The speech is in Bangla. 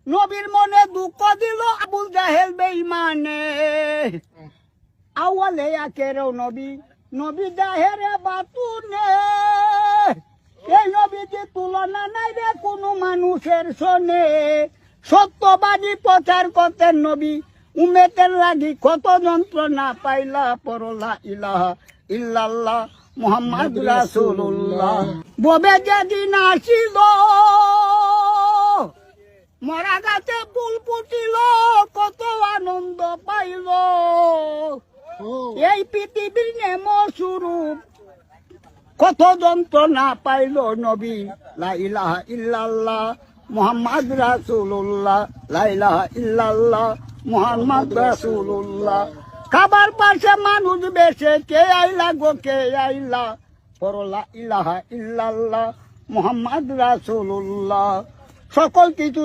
নবীর মনে দুঃখ দিল আবুল জাহেল বেঈমানে আওয়ালে আখেরেও নবী নবী জাহেরে বাতুনে এই নবীজি তুলনা নাই রে কোনো মানুষের সনে সত্যবাদী প্রচার করতেন নবী উম্মতের লাগি কত যন্ত্রণা পাইলা পরলা ইলাহা ইল্লাল্লাহ মুহাম্মদ রাসূলুল্লাহ ববে যেদিন আসিল মরা গাছে ফুল ফুটিল কত আনন্দ পাইল এই পৃথিবীর নেম স্বরূপ কত যন্ত্রণা পাইল নবী লা ইলাহা ইল্লাল্লাহ মুহাম্মদ রাসূলুল্লাহ লা ইলাহা ইল্লাল্লাহ মুহাম্মদ রাসূলুল্লাহ খাবার পাশে মানুষ বেশে কে আইলা গো কে আইলা পরলা ইলাহা ইল্লাল্লাহ মুহাম্মদ রাসূলুল্লাহ সকল কিছু